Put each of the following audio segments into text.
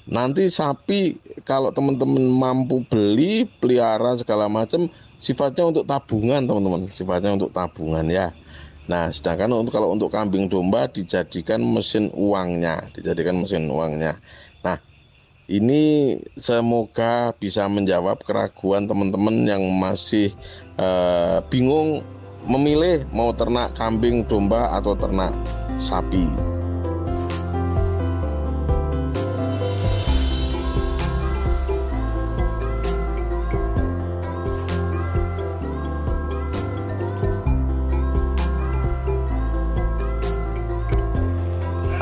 Nanti sapi kalau teman-teman mampu beli, pelihara segala macam, sifatnya untuk tabungan teman-teman, sifatnya untuk tabungan ya. Nah, sedangkan kalau untuk kambing domba dijadikan mesin uangnya, Nah, ini semoga bisa menjawab keraguan teman-teman yang masih bingung memilih mau ternak kambing domba atau ternak sapi.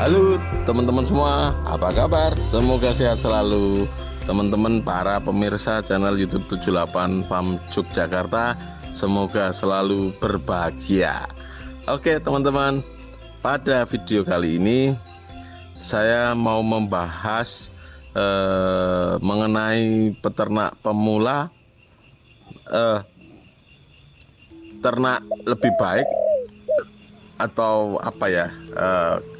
Halo teman-teman semua, apa kabar? Semoga sehat selalu. Teman-teman para pemirsa channel YouTube 78 Farm Yogyakarta, semoga selalu berbahagia. Oke teman-teman, pada video kali ini saya mau membahas mengenai peternak pemula, ternak lebih baik atau apa ya,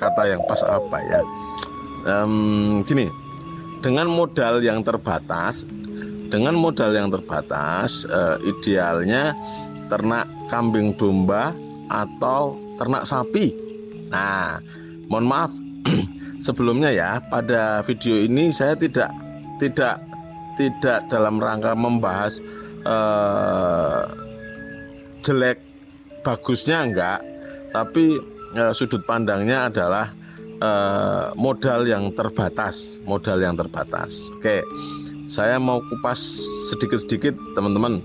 kata yang pas apa ya, gini, dengan modal yang terbatas, idealnya ternak kambing domba atau ternak sapi. Nah, mohon maaf sebelumnya ya, pada video ini saya tidak dalam rangka membahas jelek bagusnya, enggak, tapi sudut pandangnya adalah modal yang terbatas. Oke, saya mau kupas sedikit-sedikit teman-teman.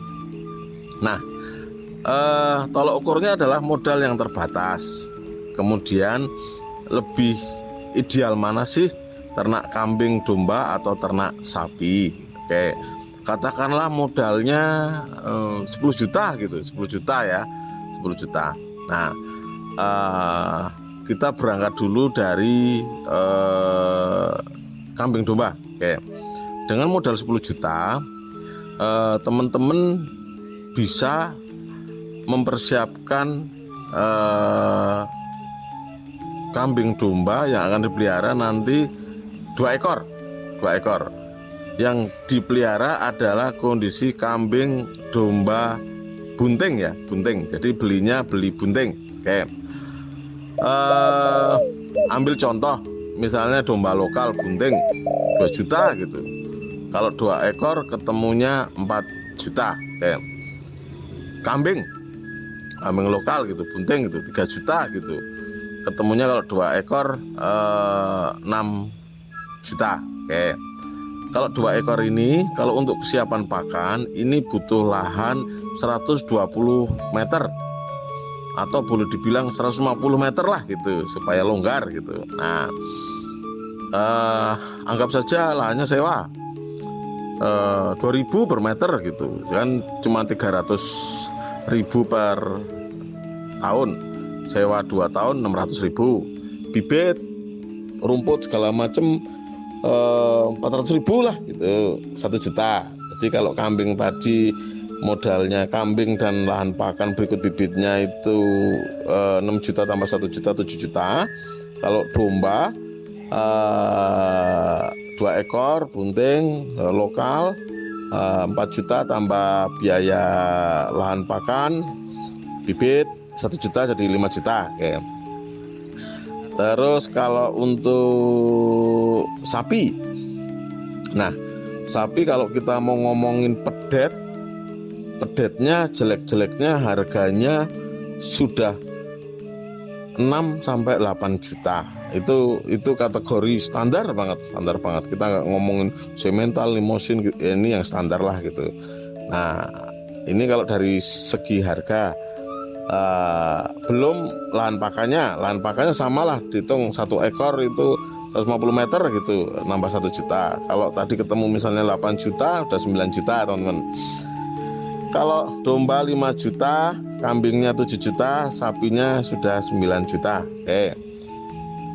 Nah, tolok ukurnya adalah modal yang terbatas. Kemudian lebih ideal mana sih, ternak kambing domba atau ternak sapi? Oke, katakanlah modalnya 10 juta gitu, 10 juta ya, 10 juta. Nah, kita berangkat dulu dari kambing domba. Oke, dengan modal 10 juta teman-teman bisa mempersiapkan kambing domba yang akan dipelihara nanti 2 ekor. Yang dipelihara adalah kondisi kambing domba bunting ya, jadi beli bunting. Oke, ambil contoh misalnya domba lokal bunting 2 juta gitu. Kalau 2 ekor ketemunya 4 juta. Oke, kambing lokal gitu bunting gitu 3 juta gitu, ketemunya kalau 2 ekor 6 juta. Oke, kalau 2 ekor ini, kalau untuk kesiapan pakan ini butuh lahan 120 meter atau boleh dibilang 150 meter lah gitu, supaya longgar gitu. Nah, anggap saja lahannya sewa 2.000 per meter gitu kan, cuma 300.000 per tahun, sewa 2 tahun 600.000, bibit rumput segala macem 400.000 lah gitu, 1 juta. Jadi kalau kambing tadi modalnya kambing dan lahan pakan berikut bibitnya itu 6 juta tambah 1 juta 7 juta. Kalau domba 2 ekor bunting lokal 4 juta tambah biaya lahan pakan bibit 1 juta jadi 5 juta. Oke. Terus kalau untuk sapi, nah sapi kalau kita mau ngomongin pedetnya jelek-jeleknya harganya sudah 6 sampai 8 juta. Itu kategori standar banget. Kita nggak ngomongin semental, limosin, ini yang standar lah gitu. Nah, ini kalau dari segi harga. Belum lahan pakannya samalah, dihitung 1 ekor itu 150 meter gitu, nambah 1 juta. Kalau tadi ketemu misalnya 8 juta udah 9 juta teman-teman. Kalau domba 5 juta, kambingnya 7 juta, sapinya sudah 9 juta. Oke,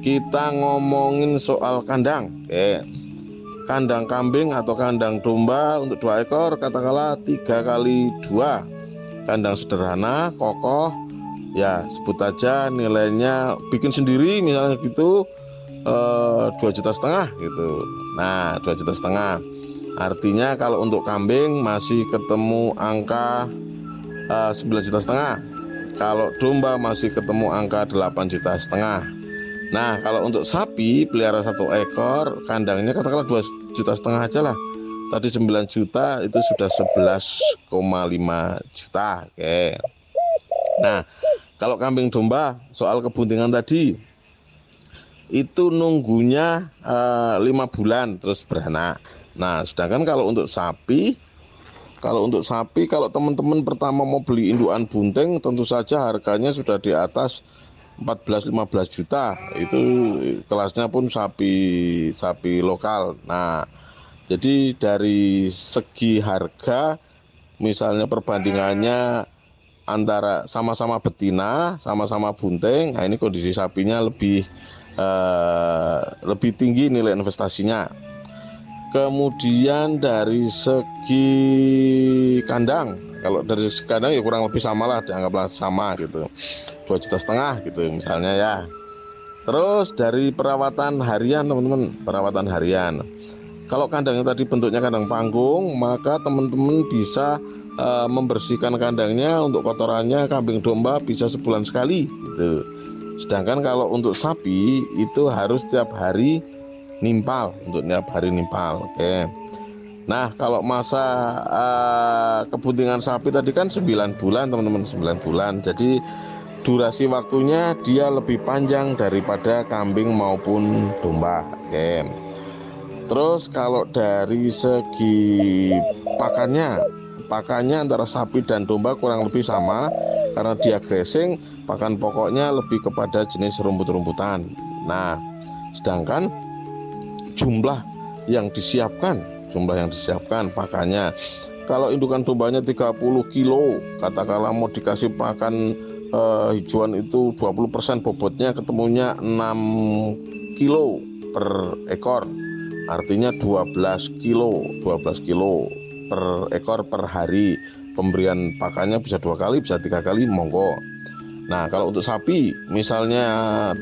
kita ngomongin soal kandang. Oke, kandang kambing atau kandang domba untuk 2 ekor katakanlah 3x2, kandang sederhana, kokoh ya, sebut aja nilainya bikin sendiri misalnya gitu 2,5 juta gitu. Nah, 2,5 juta. Artinya kalau untuk kambing masih ketemu angka 9,5 juta. Kalau domba masih ketemu angka 8,5 juta. Nah, kalau untuk sapi pelihara 1 ekor, kandangnya katakanlah 2,5 juta aja lah. Tadi 9 juta itu sudah 11,5 juta. Oke. Nah, kalau kambing domba soal kebuntingan tadi itu nunggunya 5 bulan terus beranak. Nah, sedangkan kalau untuk sapi, kalau teman-teman pertama mau beli indukan bunting, tentu saja harganya sudah di atas 14-15 juta. Itu kelasnya pun sapi lokal. Nah, jadi dari segi harga, misalnya perbandingannya antara sama-sama betina, sama-sama bunting, nah ini kondisi sapinya lebih tinggi nilai investasinya. Kemudian dari segi kandang, kalau dari segi kandang ya kurang lebih sama lah, dianggaplah sama gitu, 2,5 juta gitu misalnya ya. Terus dari perawatan harian teman-teman, perawatan harian. Kalau kandangnya tadi bentuknya kandang panggung, maka teman-teman bisa membersihkan kandangnya untuk kotorannya kambing domba bisa sebulan sekali gitu. Sedangkan kalau untuk sapi itu harus tiap hari nimpal, untuk tiap hari nimpal. Oke. Nah, kalau masa kebuntingan sapi tadi kan 9 bulan teman-teman, 9 bulan. Jadi durasi waktunya dia lebih panjang daripada kambing maupun domba. Oke. Terus kalau dari segi pakannya antara sapi dan domba kurang lebih sama, karena dia grazing, pakan pokoknya lebih kepada jenis rumput-rumputan. Nah, sedangkan jumlah yang disiapkan pakannya, kalau indukan dombanya 30 kilo, katakanlah mau dikasih pakan hijauan itu 20%, bobotnya ketemunya 6 kilo per ekor, artinya 12 kilo per ekor per hari. Pemberian pakannya bisa 2 kali, bisa 3 kali, monggo. Nah, kalau untuk sapi, misalnya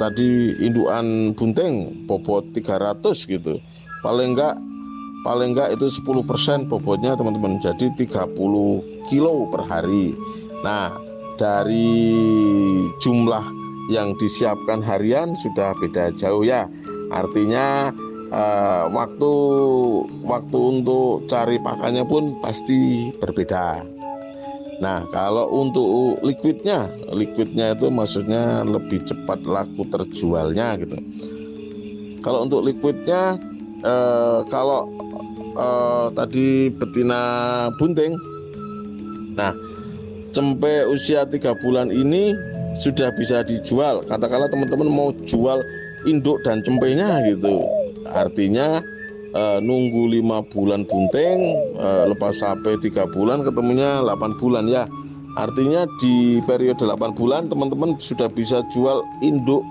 tadi indukan bunting bobot 300 gitu, paling enggak itu 10% bobotnya teman-teman, jadi 30 kilo per hari. Nah, dari jumlah yang disiapkan harian sudah beda jauh ya. Artinya waktu untuk cari pakannya pun pasti berbeda. Nah, kalau untuk liquidnya itu maksudnya lebih cepat laku terjualnya gitu. Kalau untuk liquidnya, kalau tadi betina bunting, nah cempe usia 3 bulan ini sudah bisa dijual. Katakanlah teman-teman mau jual induk dan cempenya gitu, artinya nunggu 5 bulan bunting, lepas sampai 3 bulan ketemunya 8 bulan ya. Artinya di periode 8 bulan teman-teman sudah bisa jual induk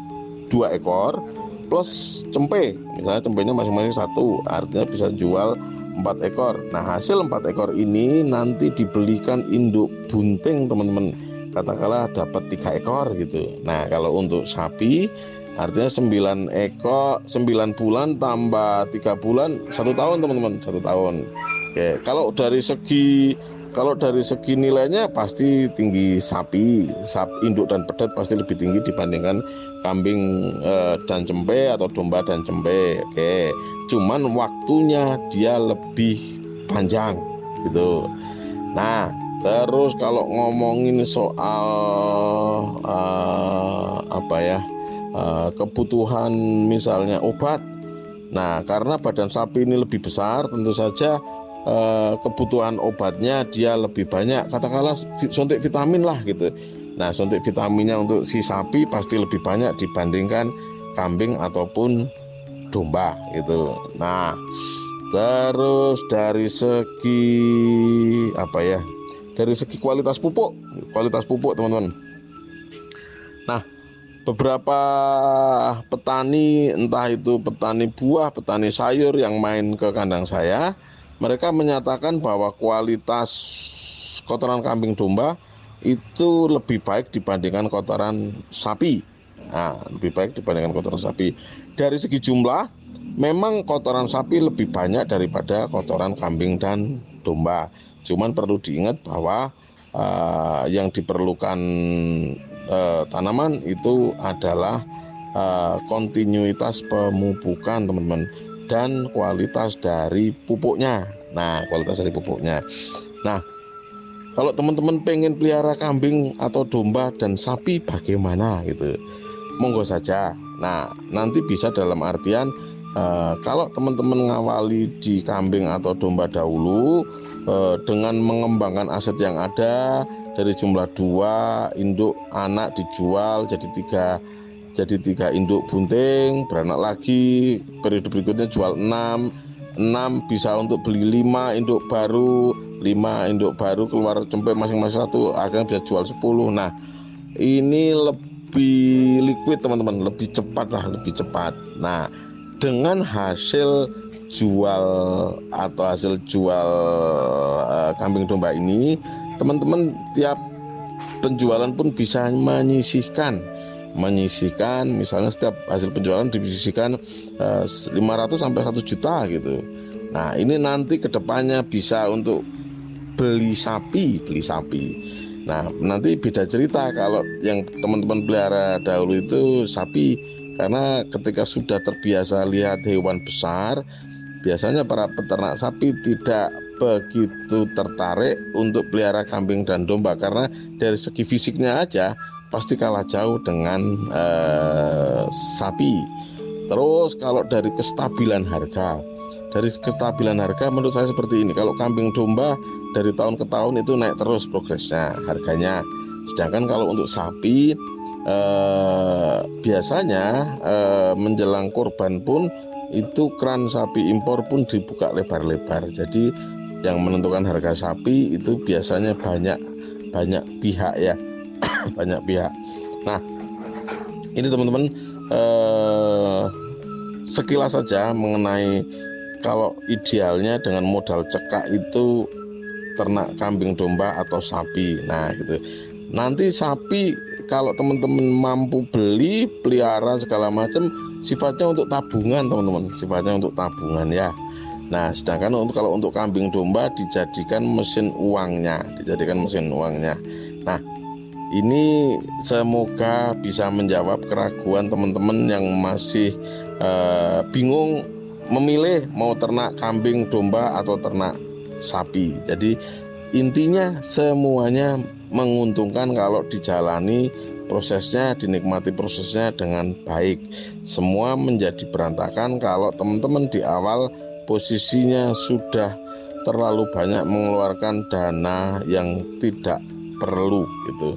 2 ekor plus cempe. Misalnya cempenya masing-masing 1, artinya bisa jual 4 ekor. Nah, hasil 4 ekor ini nanti dibelikan induk bunting teman-teman, katakanlah dapat 3 ekor gitu. Nah, kalau untuk sapi artinya 9 bulan tambah 3 bulan 1 tahun teman-teman, 1 tahun. Oke, kalau dari segi nilainya pasti tinggi sapi induk dan pedet pasti lebih tinggi dibandingkan kambing dan cempe atau domba dan cempe. Oke, cuman waktunya dia lebih panjang gitu. Nah, terus kalau ngomongin soal kebutuhan misalnya obat, nah karena badan sapi ini lebih besar, tentu saja kebutuhan obatnya dia lebih banyak, katakanlah suntik vitamin lah gitu. Nah, suntik vitaminnya untuk si sapi pasti lebih banyak dibandingkan kambing ataupun domba gitu. Nah, terus dari segi kualitas pupuk teman-teman. Nah, beberapa petani, entah itu petani buah, petani sayur yang main ke kandang saya, mereka menyatakan bahwa kualitas kotoran kambing domba itu lebih baik dibandingkan kotoran sapi. Nah, lebih baik dibandingkan kotoran sapi. dari segi jumlah memang kotoran sapi lebih banyak daripada kotoran kambing dan domba. Cuman perlu diingat bahwa yang diperlukan tanaman itu adalah kontinuitas pemupukan teman-teman, dan kualitas dari pupuknya. Nah, kalau teman-teman pengen pelihara kambing atau domba dan sapi bagaimana gitu, monggo saja. Nah, nanti bisa dalam artian kalau teman-teman ngawali di kambing atau domba dahulu dengan mengembangkan aset yang ada, dari jumlah 2 induk anak dijual jadi tiga induk bunting, beranak lagi, periode berikutnya jual 6 bisa untuk beli 5 induk baru, 5 induk baru keluar cempe masing-masing 1, akhirnya bisa jual 10. Nah, ini lebih liquid teman-teman, lebih cepat. Nah, dengan hasil jual kambing domba ini, teman-teman tiap penjualan pun bisa menyisihkan misalnya setiap hasil penjualan disisihkan 500 sampai 1 juta gitu. Nah, ini nanti kedepannya bisa untuk beli sapi. Nah, nanti beda cerita kalau yang teman-teman pelihara dahulu itu sapi, karena ketika sudah terbiasa lihat hewan besar, biasanya para peternak sapi tidak begitu tertarik untuk pelihara kambing dan domba, karena dari segi fisiknya aja pasti kalah jauh dengan sapi. Terus kalau dari kestabilan harga menurut saya seperti ini. Kalau kambing domba dari tahun ke tahun itu naik terus progresnya harganya. Sedangkan kalau untuk sapi biasanya menjelang kurban pun itu keran sapi impor pun dibuka lebar-lebar. Jadi yang menentukan harga sapi itu biasanya banyak pihak ya. Banyak pihak. Nah, ini teman-teman sekilas saja mengenai kalau idealnya dengan modal cekak itu ternak kambing domba atau sapi. Nah gitu. Nanti sapi kalau teman-teman mampu beli, pelihara segala macam, sifatnya untuk tabungan teman-teman, ya. Nah, sedangkan kalau untuk kambing domba dijadikan mesin uangnya. Nah, ini semoga bisa menjawab keraguan teman-teman yang masih bingung memilih mau ternak kambing domba atau ternak sapi. Jadi intinya semuanya menguntungkan kalau dijalani prosesnya, dinikmati prosesnya dengan baik. Semua menjadi berantakan kalau teman-teman di awal posisinya sudah terlalu banyak mengeluarkan dana yang tidak perlu gitu.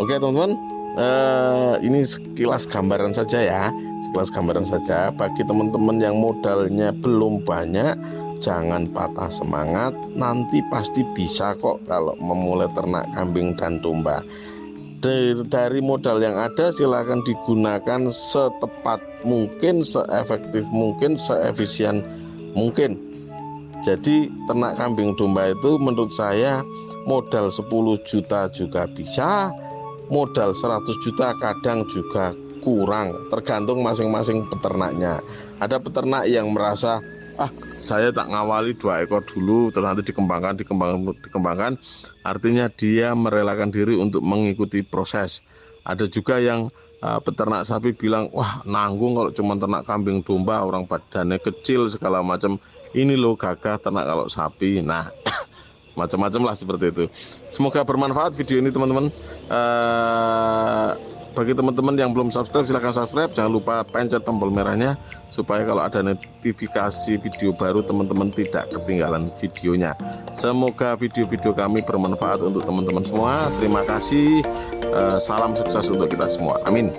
Oke teman-teman, ini sekilas gambaran saja ya. Bagi teman-teman yang modalnya belum banyak, jangan patah semangat. Nanti pasti bisa kok kalau memulai ternak kambing dan domba. Dari modal yang ada silakan digunakan setepat mungkin, seefektif mungkin, seefisien mungkin. Jadi ternak kambing domba itu menurut saya modal 10 juta juga bisa, modal 100 juta kadang juga kurang, tergantung masing-masing peternaknya. Ada peternak yang merasa saya tak ngawali 2 ekor dulu, terus nanti dikembangkan, artinya dia merelakan diri untuk mengikuti proses. Ada juga yang peternak sapi bilang, wah nanggung kalau cuma ternak kambing domba, orang badannya kecil segala macam, ini loh gagah ternak kalau sapi. Nah macam-macam lah seperti itu. Semoga bermanfaat video ini teman-teman. Bagi teman-teman yang belum subscribe, silahkan subscribe. Jangan lupa pencet tombol merahnya supaya kalau ada notifikasi video baru teman-teman tidak ketinggalan videonya. Semoga video-video kami bermanfaat untuk teman-teman semua. Terima kasih. Salam sukses untuk kita semua. Amin.